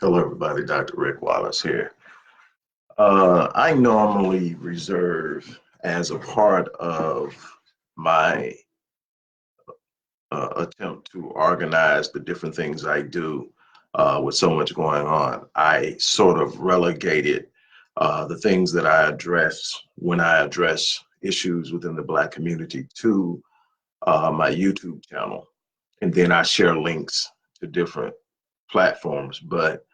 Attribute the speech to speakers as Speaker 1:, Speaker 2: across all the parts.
Speaker 1: Hello, everybody. Dr. Rick Wallace here. I normally reserve as a part of my attempt to organize the different things I do with so much going on. I sort of relegated the things that I address when I address issues within the Black community to my YouTube channel. And then I share links to different platforms. But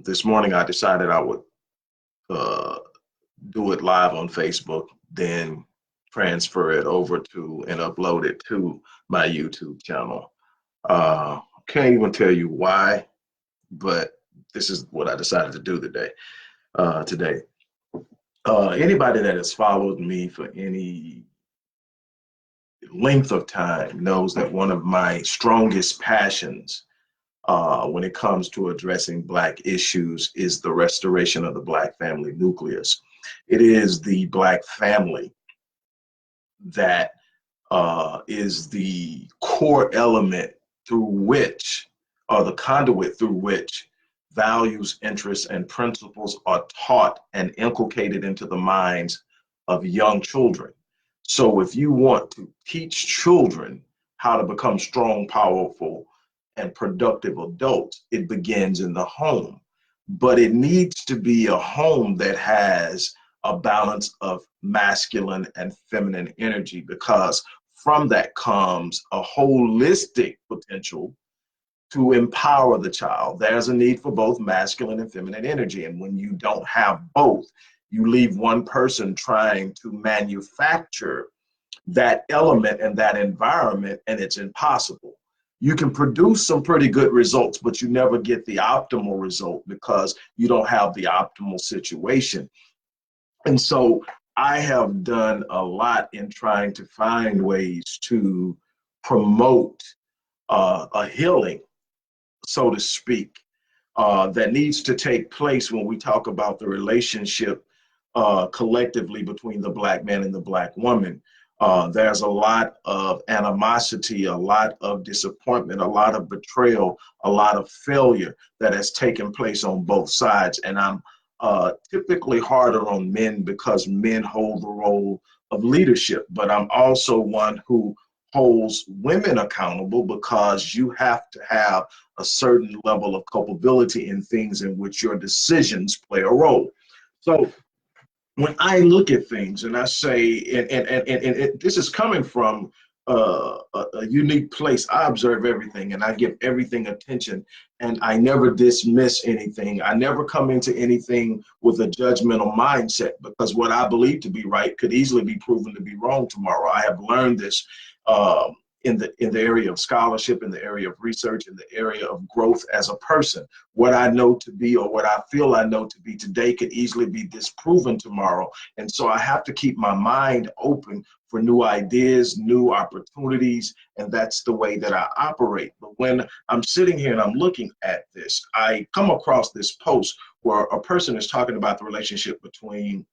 Speaker 1: this morning I decided I would uh, do it live on Facebook, then transfer it over to and upload it to my YouTube channel. Can't even tell you why, but this is what I decided to do today. Anybody that has followed me for any length of time knows that one of my strongest passions when it comes to addressing Black issues is the restoration of the Black family nucleus. It is the Black family that is the core element through which, or the conduit through which, values, interests, and principles are taught and inculcated into the minds of young children. So if you want to teach children how to become strong, powerful, and productive adults, it begins in the home. But it needs to be a home that has a balance of masculine and feminine energy, because from that comes a holistic potential to empower the child. There's a need for both masculine and feminine energy. And when you don't have both, you leave one person trying to manufacture that element and that environment, and it's impossible. You can produce some pretty good results, but you never get the optimal result because you don't have the optimal situation. And so I have done a lot in trying to find ways to promote a healing, so to speak, that needs to take place when we talk about the relationship collectively between the Black man and the Black woman. There's a lot of animosity, a lot of disappointment, a lot of betrayal, a lot of failure that has taken place on both sides. And I'm typically harder on men because men hold the role of leadership, but I'm also one who holds women accountable because you have to have a certain level of culpability in things in which your decisions play a role. So when I look at things and I say, and this is coming from a unique place, I observe everything and I give everything attention, and I never dismiss anything. I never come into anything with a judgmental mindset, because what I believe to be right could easily be proven to be wrong tomorrow. I have learned this in the area of scholarship, in the area of research, in the area of growth as a person. What I know to be, or what I feel I know to be today, could easily be disproven tomorrow. And so I have to keep my mind open for new ideas, new opportunities, and that's the way that I operate. But when I'm sitting here and I'm looking at this, I come across this post where a person is talking about the relationship between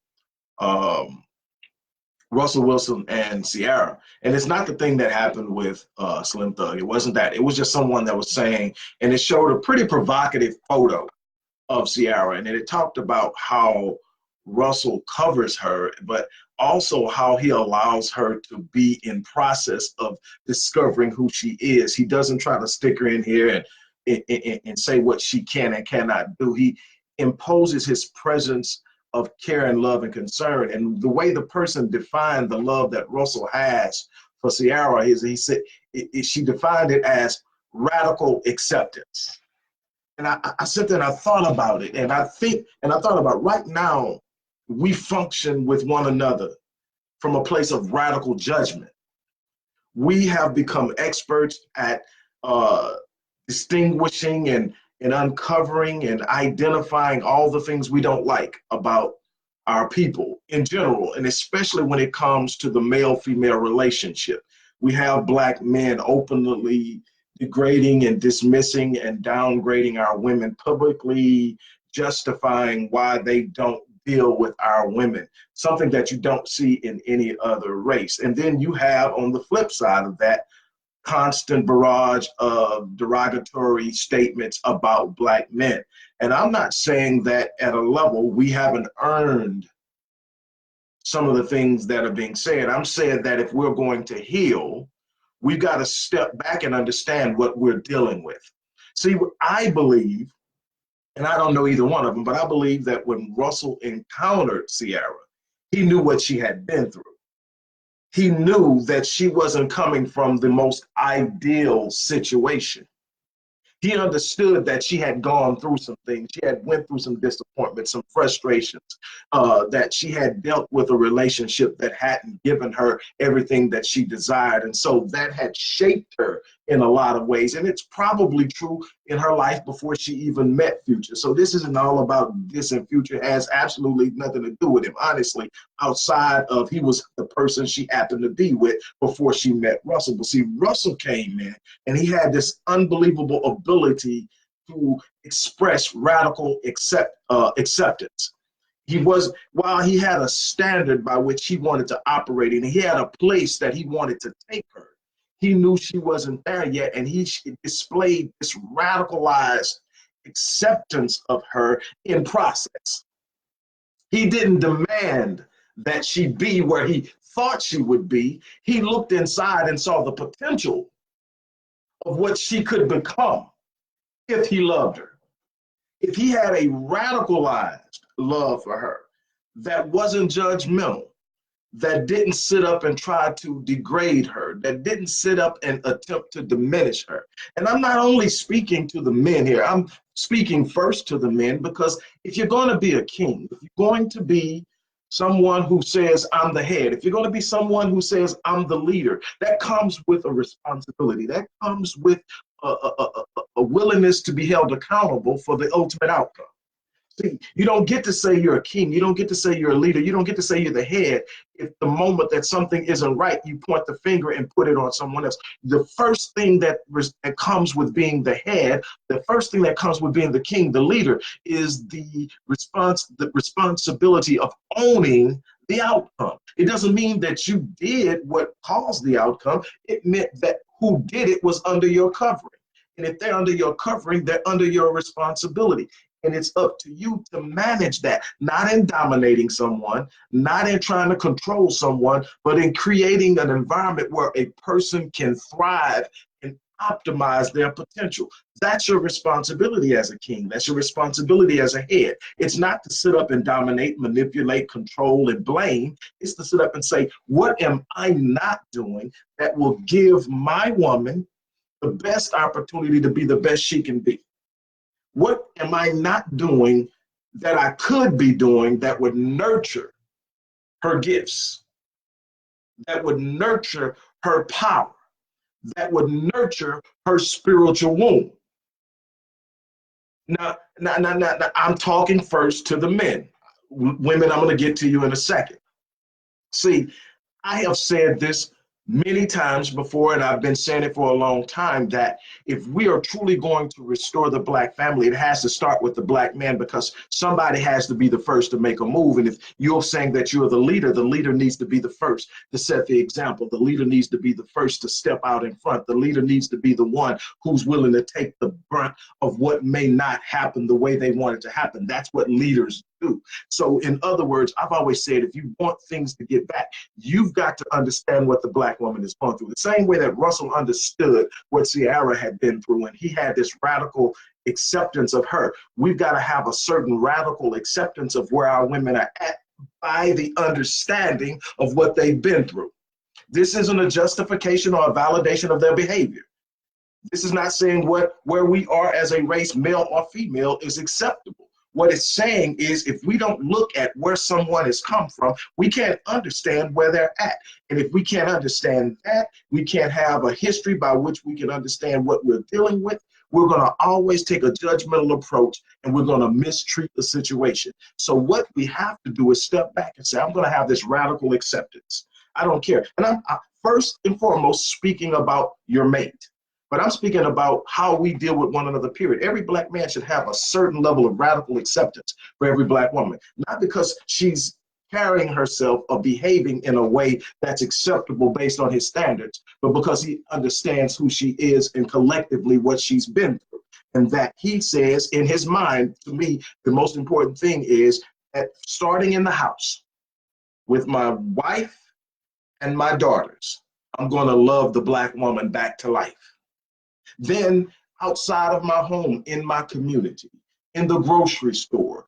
Speaker 1: Russell Wilson and Ciara. And it's not the thing that happened with Slim Thug. It wasn't that. It was just someone that was saying, and it showed a pretty provocative photo of Ciara. And it talked about how Russell covers her, but also how he allows her to be in process of discovering who she is. He doesn't try to stick her in here and say what she can and cannot do. He imposes his presence of care and love and concern. And the way the person defined the love that Russell has for Ciara is, he said, she defined it as radical acceptance. And I sat there and I thought about it, and I thought about right now, we function with one another from a place of radical judgment. We have become experts at distinguishing and uncovering and identifying all the things we don't like about our people in general, and especially when it comes to the male-female relationship. We have Black men openly degrading and dismissing and downgrading our women, publicly justifying why they don't deal with our women, something that you don't see in any other race. And then you have, on the flip side of that, constant barrage of derogatory statements about Black men. And I'm not saying that at a level we haven't earned some of the things that are being said. I'm saying that if we're going to heal, we've got to step back and understand what we're dealing with. See, I believe, and I don't know either one of them, but I believe that when Russell encountered Sierra, he knew what she had been through. He knew that she wasn't coming from the most ideal situation. He understood that she had gone through some things. She had went through some disappointments, some frustrations, that she had dealt with a relationship that hadn't given her everything that she desired. And so that had shaped her in a lot of ways. And it's probably true in her life before she even met Future. So this isn't all about this, and Future has absolutely nothing to do with him, honestly, outside of he was the person she happened to be with before she met Russell. But see, Russell came in and he had this unbelievable ability to express radical acceptance. He was, while he had a standard by which he wanted to operate in, he had a place that he wanted to take her. He knew she wasn't there yet, and he displayed this radicalized acceptance of her in process. He didn't demand that she be where he thought she would be. He looked inside and saw the potential of what she could become if he loved her. If he had a radicalized love for her that wasn't judgmental, that didn't sit up and try to degrade her, that didn't sit up and attempt to diminish her. And I'm not only speaking to the men here, I'm speaking first to the men, because if you're going to be a king, if you're going to be someone who says, I'm the head, if you're going to be someone who says, I'm the leader, that comes with a responsibility. That comes with a willingness to be held accountable for the ultimate outcome. See, you don't get to say you're a king. You don't get to say you're a leader. You don't get to say you're the head if the moment that something isn't right, you point the finger and put it on someone else. The first thing that comes with being the head, the first thing that comes with being the king, the leader, is the responsibility of owning the outcome. It doesn't mean that you did what caused the outcome. It meant that who did it was under your covering. And if they're under your covering, they're under your responsibility. And it's up to you to manage that, not in dominating someone, not in trying to control someone, but in creating an environment where a person can thrive and optimize their potential. That's your responsibility as a king. That's your responsibility as a head. It's not to sit up and dominate, manipulate, control, and blame. It's to sit up and say, what am I not doing that will give my woman the best opportunity to be the best she can be? What am I not doing that I could be doing that would nurture her gifts, that would nurture her power, that would nurture her spiritual womb? Now, I'm talking first to the men. Women, I'm going to get to you in a second. See, I have said this many times before, and I've been saying it for a long time, that if we are truly going to restore the Black family, it has to start with the Black man, because somebody has to be the first to make a move. And if you're saying that you're the leader needs to be the first to set the example. The leader needs to be the first to step out in front. The leader needs to be the one who's willing to take the brunt of what may not happen the way they want it to happen. That's what leaders do. So in other words, I've always said, if you want things to get back, you've got to understand what the Black woman is going through. The same way that Russell understood what Sierra had been through, and he had this radical acceptance of her. We've got to have a certain radical acceptance of where our women are at by the understanding of what they've been through. This isn't a justification or a validation of their behavior. This is not saying where we are as a race, male or female, is acceptable. What it's saying is, if we don't look at where someone has come from, we can't understand where they're at. And if we can't understand that, we can't have a history by which we can understand what we're dealing with. We're going to always take a judgmental approach, and we're going to mistreat the situation. So what we have to do is step back and say, I'm going to have this radical acceptance. I don't care. And I'm first and foremost speaking about your mate. But I'm speaking about how we deal with one another, period. Every Black man should have a certain level of radical acceptance for every Black woman. Not because she's carrying herself or behaving in a way that's acceptable based on his standards, but because he understands who she is and collectively what she's been through. And that he says in his mind, to me, the most important thing is that starting in the house with my wife and my daughters, I'm going to love the Black woman back to life. Then outside of my home, in my community, in the grocery store,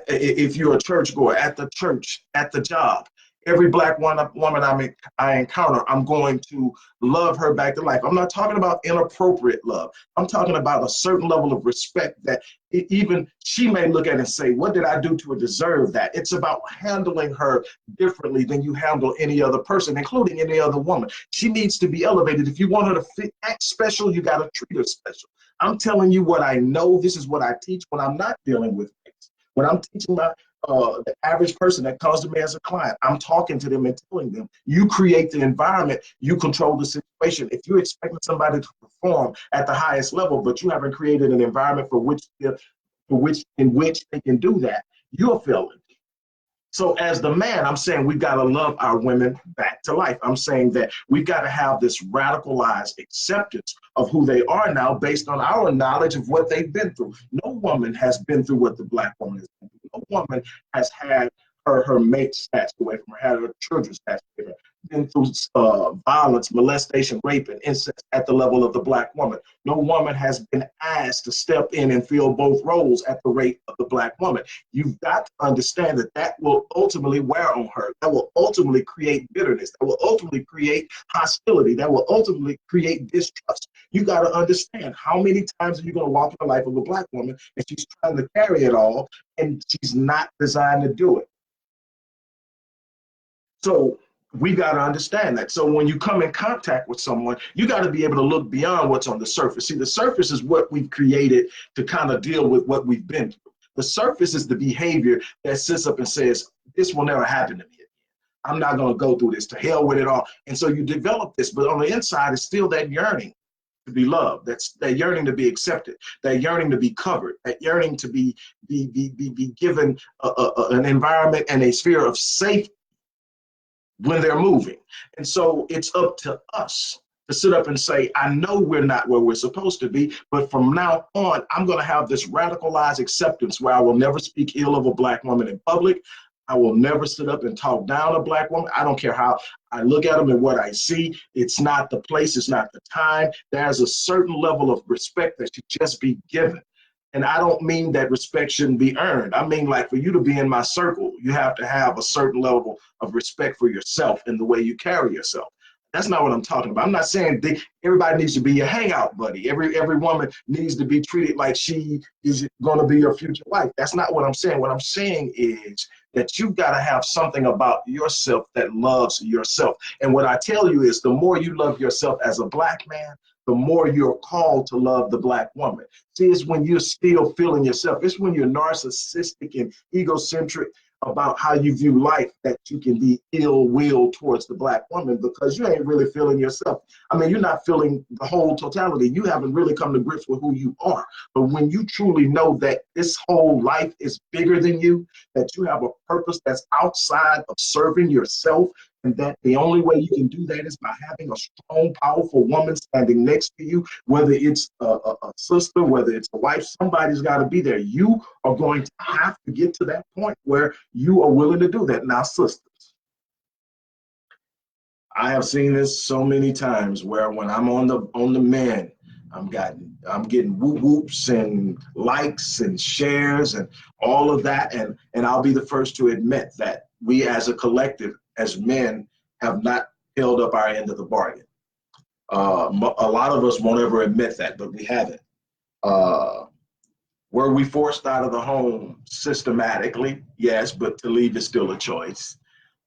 Speaker 1: if you're a churchgoer, at the church, at the job, every Black woman I encounter, I'm going to love her back to life. I'm not talking about inappropriate love. I'm talking about a certain level of respect that even she may look at and say, what did I do to deserve that? It's about handling her differently than you handle any other person, including any other woman. She needs to be elevated. If you want her to act special, you got to treat her special. I'm telling you what I know. This is what I teach when I'm not dealing with things. When I'm teaching the average person that comes to me as a client, I'm talking to them and telling them, you create the environment, you control the situation. If you're expecting somebody to perform at the highest level, but you haven't created an environment in which they can do that, you're failing. So as the man, I'm saying we've got to love our women back to life. I'm saying that we've got to have this radicalized acceptance of who they are now based on our knowledge of what they've been through. No woman has been through what the Black woman has been through. No woman has had her mate snatched away from her, had her children snatched away from her, been through violence, molestation, rape, and incest at the level of the Black woman. No woman has been asked to step in and fill both roles at the rate of the Black woman. You've got to understand that that will ultimately wear on her. That will ultimately create bitterness. That will ultimately create hostility. That will ultimately create distrust. You got to understand how many times are you going to walk in the life of a Black woman and she's trying to carry it all and she's not designed to do it. So we got to understand that. So when you come in contact with someone, you got to be able to look beyond what's on the surface. See, the surface is what we've created to kind of deal with what we've been through. The surface is the behavior that sits up and says, this will never happen to me again. I'm not going to go through this, to hell with it all. And so you develop this, but on the inside is still that yearning to be loved, that's that yearning to be accepted, that yearning to be covered, that yearning to be given an environment and a sphere of safety when they're moving. And so it's up to us to sit up and say, I know we're not where we're supposed to be, but from now on, I'm going to have this radicalized acceptance where I will never speak ill of a Black woman in public. I will never sit up and talk down a Black woman. I don't care how I look at them and what I see. It's not the place, it's not the time. There's a certain level of respect that should just be given. And I don't mean that respect shouldn't be earned. I mean, like, for you to be in my circle, you have to have a certain level of respect for yourself and the way you carry yourself. That's not what I'm talking about. I'm not saying everybody needs to be your hangout buddy. Every woman needs to be treated like she is going to be your future wife. That's not what I'm saying. What I'm saying is that you've got to have something about yourself that loves yourself. And what I tell you is the more you love yourself as a Black man, the more you're called to love the Black woman. See, it's when you're still feeling yourself. It's when you're narcissistic and egocentric about how you view life that you can be ill-willed towards the Black woman because you ain't really feeling yourself. I mean, you're not feeling the whole totality. You haven't really come to grips with who you are. But when you truly know that this whole life is bigger than you, that you have a purpose that's outside of serving yourself, and that the only way you can do that is by having a strong, powerful woman standing next to you, whether it's a sister, whether it's a wife, somebody's got to be there. You are going to have to get to that point where you are willing to do that. Now, sisters, I have seen this so many times where when I'm on the men, I'm getting whoop whoops and likes and shares and all of that, and I'll be the first to admit that we as a collective, as men, have not held up our end of the bargain. A lot of us won't ever admit that, but we haven't. Were we forced out of the home systematically? Yes, but to leave is still a choice.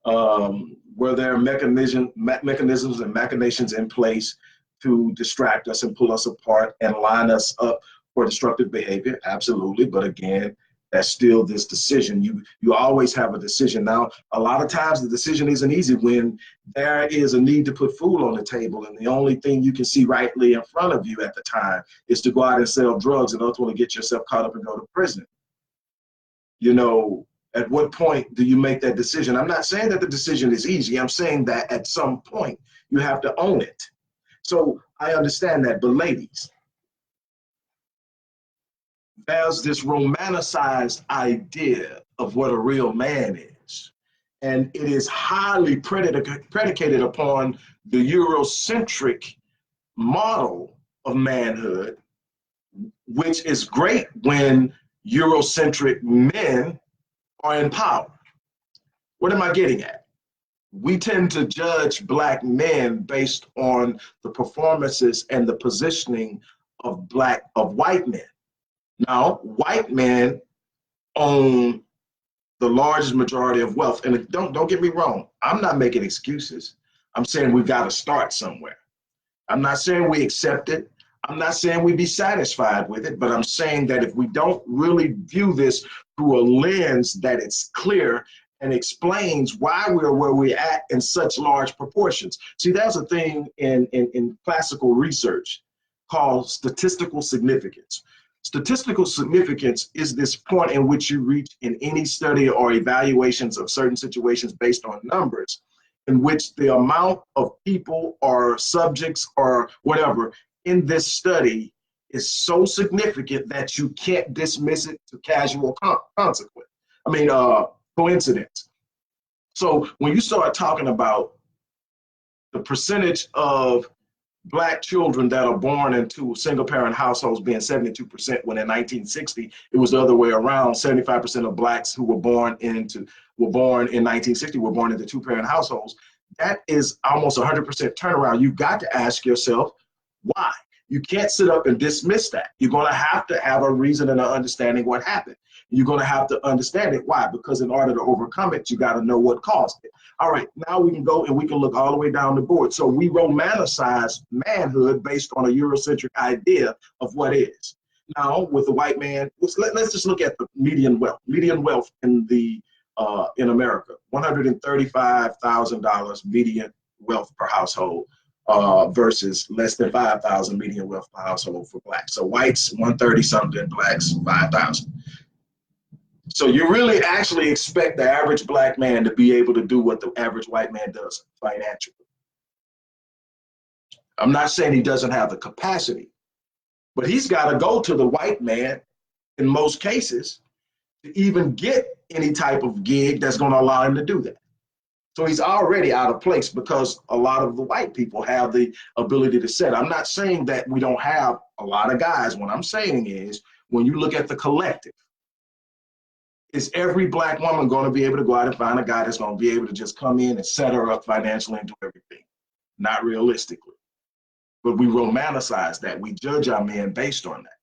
Speaker 1: Were there mechanisms and machinations in place to distract us and pull us apart and line us up for destructive behavior? Absolutely, but again, that's still this decision. You always have a decision. Now, a lot of times the decision isn't easy when there is a need to put food on the table and the only thing you can see rightly in front of you at the time is to go out and sell drugs and ultimately get yourself caught up and go to prison. You know, At what point do you make that decision? I'm not saying that the decision is easy. I'm saying that at some point you have to own it. So I understand that. But ladies, there's this romanticized idea of what a real man is. And it is highly predicated upon the Eurocentric model of manhood, which is great when Eurocentric men are in power. What am I getting at? We tend to judge black men based on the performances and the positioning of white men. Now, white men own the largest majority of wealth. And don't get me wrong, I'm not making excuses. I'm saying we've got to start somewhere. I'm not saying we accept it. I'm not saying we be satisfied with it, but I'm saying that if we don't really view this through a lens that it's clear and explains why we're where we're at in such large proportions. See, there's a thing in classical research called statistical significance. Statistical significance is this point in which you reach in any study or evaluations of certain situations based on numbers, in which the amount of people or subjects or whatever in this study is so significant that you can't dismiss it to casual consequence. Coincidence. So when you start talking about the percentage of Black children that are born into single parent households being 72%, when in 1960 it was the other way around. 75% of Blacks who were born in 1960 were born into two parent households. That is almost 100% turnaround. You've got to ask yourself why. You can't sit up and dismiss that. You're going to have a reason and an understanding what happened. You're going to have to understand it. Why? Because in order to overcome it, you got to know what caused it. All right, now we can go and we can look all the way down the board. So we romanticize manhood based on a Eurocentric idea of what is. Now, with the white man, let's just look at the median wealth. Median wealth in America, $135,000 median wealth per household. Versus less than 5,000 median wealth per household for Blacks. So whites 130 something, Blacks 5,000. So you really actually expect the average Black man to be able to do what the average white man does financially. I'm not saying he doesn't have the capacity, but he's got to go to the white man in most cases to even get any type of gig that's going to allow him to do that. So he's already out of place because a lot of the white people have the ability to set. I'm not saying that we don't have a lot of guys. What I'm saying is when you look at the collective, is every Black woman going to be able to go out and find a guy that's going to be able to just come in and set her up financially and do everything? Not realistically. But we romanticize that. We judge our men based on that.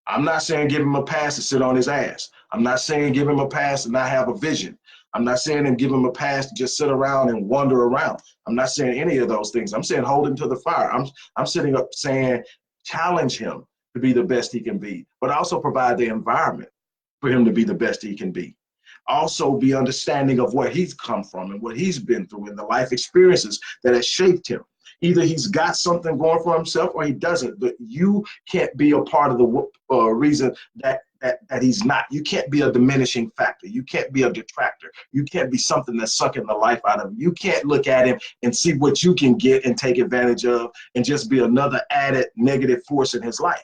Speaker 1: I'm not saying give him a pass to sit on his ass. I'm not saying give him a pass to not have a vision. I'm not saying give him a pass to just sit around and wander around. I'm not saying any of those things. I'm saying hold him to the fire. I'm sitting up saying challenge him to be the best he can be, but also provide the environment for him to be the best he can be. Also be understanding of where he's come from and what he's been through and the life experiences that has shaped him. Either he's got something going for himself or he doesn't, but you can't be a part of the reason that he's not. You can't be a diminishing factor. You can't be a detractor. You can't be something that's sucking the life out of him. You can't look at him and see what you can get and take advantage of and just be another added negative force in his life.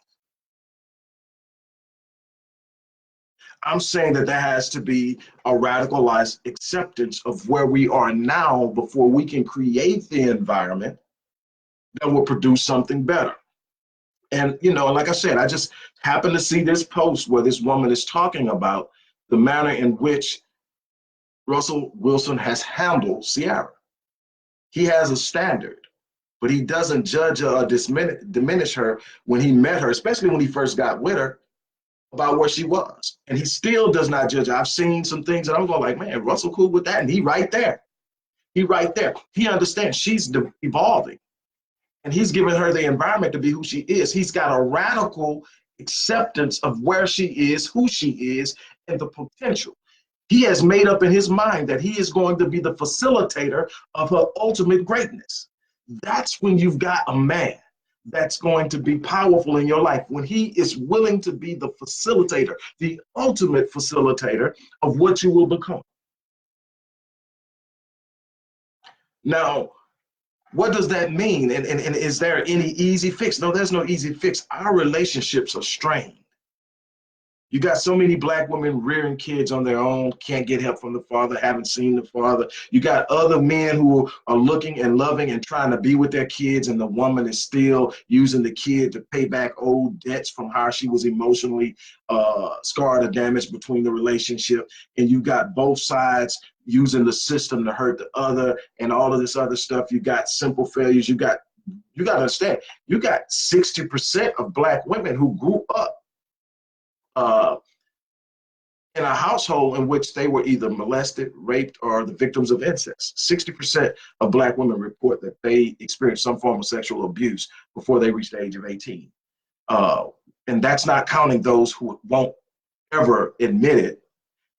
Speaker 1: I'm saying that there has to be a radicalized acceptance of where we are now before we can create the environment that will produce something better. And, like I said, I just happened to see this post where this woman is talking about the manner in which Russell Wilson has handled Ciara. He has a standard, but he doesn't judge her or diminish her when he met her, especially when he first got with her, about where she was. And he still does not judge her. I've seen some things that I'm going like, man, Russell cool with that. And he right there. He right there. He understands she's evolving. And he's given her the environment to be who she is. He's got a radical acceptance of where she is, who she is, and the potential. He has made up in his mind that he is going to be the facilitator of her ultimate greatness. That's when you've got a man. that's going to be powerful in your life, when he is willing to be the facilitator, the ultimate facilitator of what you will become. Now, what does that mean? And is there any easy fix? No, there's no easy fix. Our relationships are strained. You got so many black women rearing kids on their own, can't get help from the father, haven't seen the father. You got other men who are looking and loving and trying to be with their kids, and the woman is still using the kid to pay back old debts from how she was emotionally scarred or damaged between the relationship. And you got both sides using the system to hurt the other and all of this other stuff. You got simple failures. You got to understand, you got 60% of black women who grew up uh, in a household in which they were either molested, raped, or the victims of incest. 60% of black women report that they experienced some form of sexual abuse before they reached the age of 18. And that's not counting those who won't ever admit it.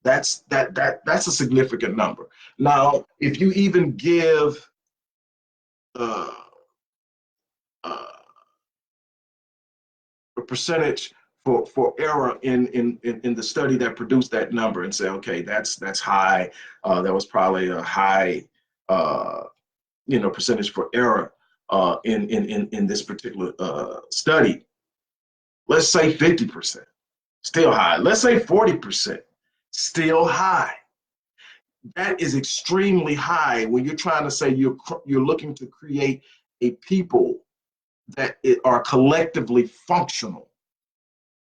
Speaker 1: That's a significant number. Now, if you even give uh, uh, a percentage for error in the study that produced that number and say, okay, that's high. That was probably a high percentage for error in this particular study. Let's say 50%, still high. Let's say 40%, still high. That is extremely high when you're trying to say you're looking to create a people that are collectively functional.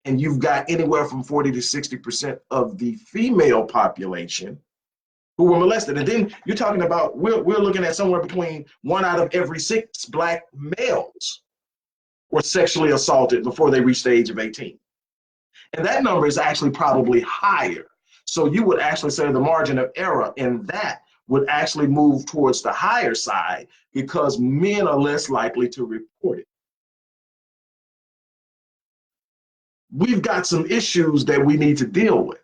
Speaker 1: And you've got anywhere from 40 to 60% of the female population who were molested. And then you're talking about, we're looking at somewhere between 1 out of every 6 black males were sexually assaulted before they reached the age of 18. And that number is actually probably higher. So you would actually say the margin of error in that would actually move towards the higher side because men are less likely to report it. We've got some issues that we need to deal with.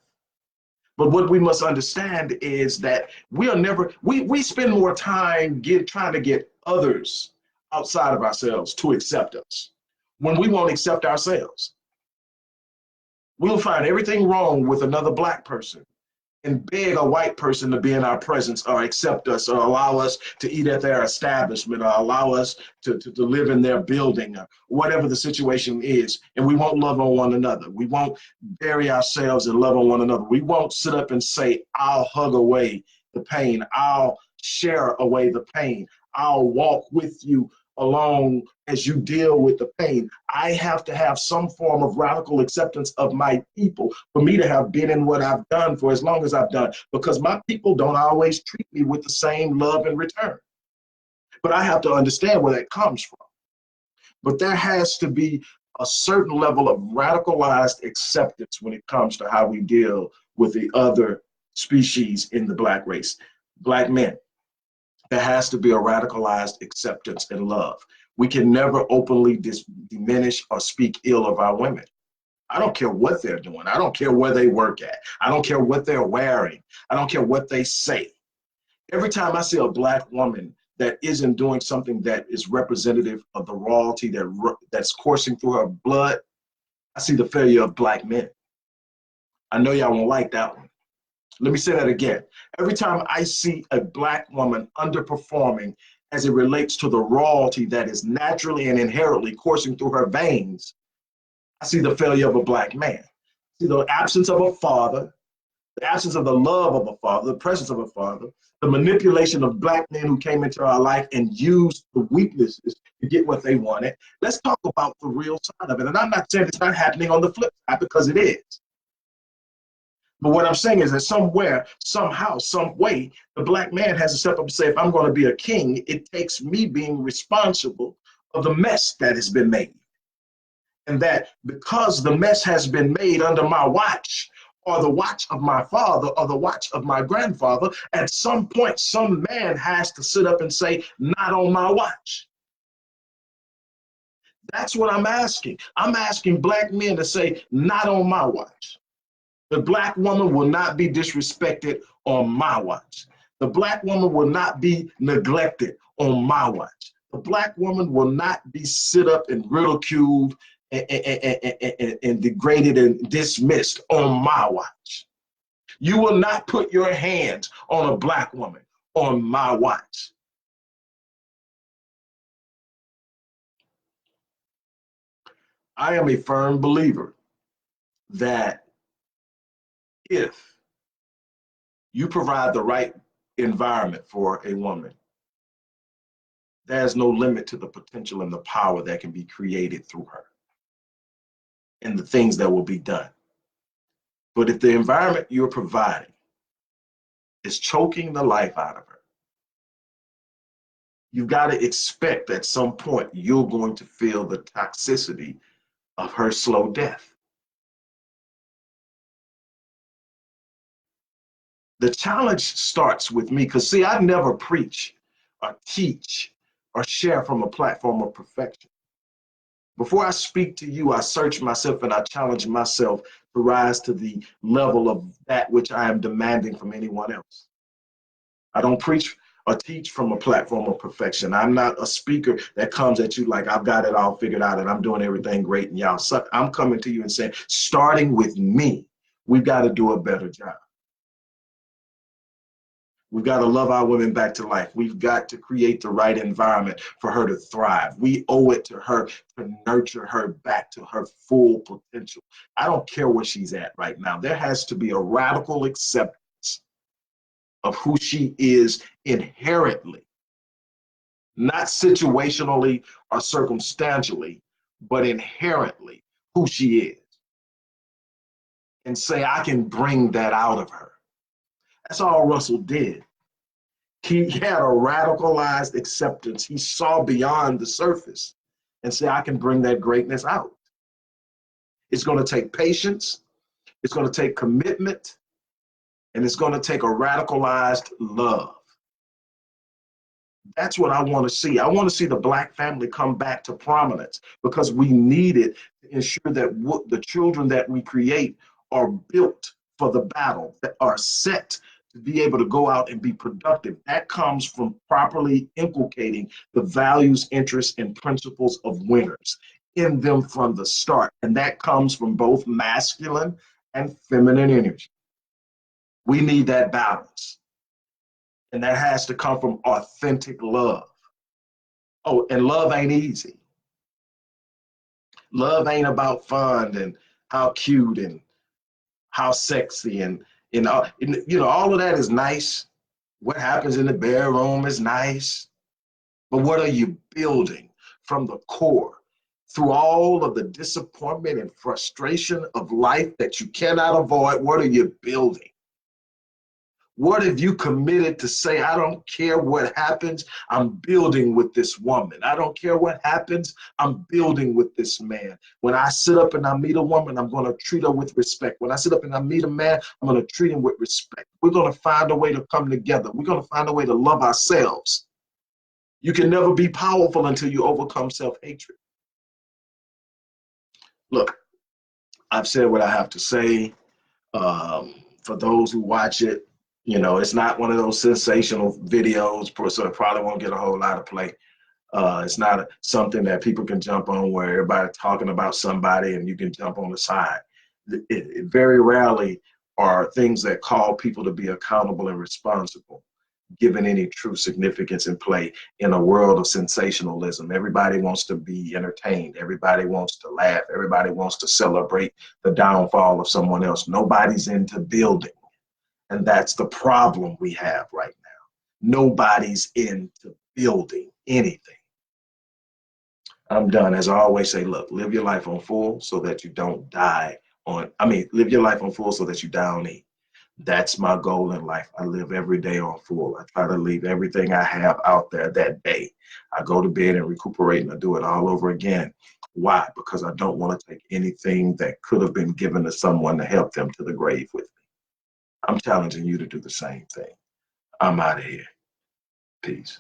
Speaker 1: But what we must understand is that we spend more time trying to get others outside of ourselves to accept us when we won't accept ourselves. We'll find everything wrong with another black person and beg a white person to be in our presence or accept us or allow us to eat at their establishment or allow us to live in their building or whatever the situation is. And we won't love on one another. We won't bury ourselves and love on one another. We won't sit up and say, I'll hug away the pain. I'll share away the pain. I'll walk with you along as you deal with the pain. I have to have some form of radical acceptance of my people for me to have been in what I've done for as long as I've done, because my people don't always treat me with the same love in return. But I have to understand where that comes from. But there has to be a certain level of radicalized acceptance when it comes to how we deal with the other species in the black race, black men. There has to be a radicalized acceptance and love. We can never openly diminish or speak ill of our women. I don't care what they're doing. I don't care where they work at. I don't care what they're wearing. I don't care what they say. Every time I see a black woman that isn't doing something that is representative of the royalty that's coursing through her blood, I see the failure of black men. I know y'all won't like that one. Let me say that again. Every time I see a black woman underperforming as it relates to the royalty that is naturally and inherently coursing through her veins, I see the failure of a black man. I see the absence of a father, the absence of the love of a father, the presence of a father, the manipulation of black men who came into our life and used the weaknesses to get what they wanted. Let's talk about the real side of it. And I'm not saying it's not happening on the flip side, because it is. But what I'm saying is that somewhere, somehow, some way, the black man has to step up and say, if I'm going to be a king, it takes me being responsible of the mess that has been made. And that because the mess has been made under my watch, or the watch of my father, or the watch of my grandfather, at some point, some man has to sit up and say, not on my watch. That's what I'm asking. I'm asking black men to say, not on my watch. The black woman will not be disrespected on my watch. The black woman will not be neglected on my watch. The Black woman will not be sit up and ridiculed and degraded and dismissed on my watch. You will not put your hands on a Black woman on my watch. I am a firm believer that if you provide the right environment for a woman, there's no limit to the potential and the power that can be created through her and the things that will be done. But if the environment you're providing is choking the life out of her, you've got to expect at some point you're going to feel the toxicity of her slow death. The challenge starts with me, because see, I never preach or teach or share from a platform of perfection. Before I speak to you, I search myself and I challenge myself to rise to the level of that which I am demanding from anyone else. I don't preach or teach from a platform of perfection. I'm not a speaker that comes at you like I've got it all figured out and I'm doing everything great and y'all suck. I'm coming to you and saying, starting with me, we've got to do a better job. We've got to love our women back to life. We've got to create the right environment for her to thrive. We owe it to her to nurture her back to her full potential. I don't care where she's at right now. There has to be a radical acceptance of who she is inherently, not situationally or circumstantially, but inherently who she is. And say, I can bring that out of her. That's all Russell did. He had a radicalized acceptance. He saw beyond the surface and said, I can bring that greatness out. It's going to take patience. It's going to take commitment. And it's going to take a radicalized love. That's what I want to see. I want to see the Black family come back to prominence, because we need it to ensure that the children that we create are built for the battle, that are set to be able to go out and be productive. That comes from properly inculcating the values, interests, and principles of winners in them from the start. And that comes from both masculine and feminine energy. We need that balance. And that has to come from authentic love. Oh, and love ain't easy. Love ain't about fun and how cute and how sexy and all of that is nice. What happens in the bedroom is nice. But what are you building from the core through all of the disappointment and frustration of life that you cannot avoid? What are you building? What have you committed to say, I don't care what happens, I'm building with this woman. I don't care what happens, I'm building with this man. When I sit up and I meet a woman, I'm going to treat her with respect. When I sit up and I meet a man, I'm going to treat him with respect. We're going to find a way to come together. We're going to find a way to love ourselves. You can never be powerful until you overcome self-hatred. Look, I've said what I have to say. For those who watch it, it's not one of those sensational videos, so it probably won't get a whole lot of play. It's not something that people can jump on where everybody's talking about somebody and you can jump on the side. It very rarely are things that call people to be accountable and responsible, given any true significance in play in a world of sensationalism. Everybody wants to be entertained. Everybody wants to laugh. Everybody wants to celebrate the downfall of someone else. Nobody's into building. And that's the problem we have right now. Nobody's into building anything. I'm done. As I always say, look, live your life on full so that you don't die live your life on full so that you die on E. That's my goal in life. I live every day on full. I try to leave everything I have out there that day. I go to bed and recuperate and I do it all over again. Why? Because I don't want to take anything that could have been given to someone to help them to the grave with me. I'm challenging you to do the same thing. I'm out of here. Peace.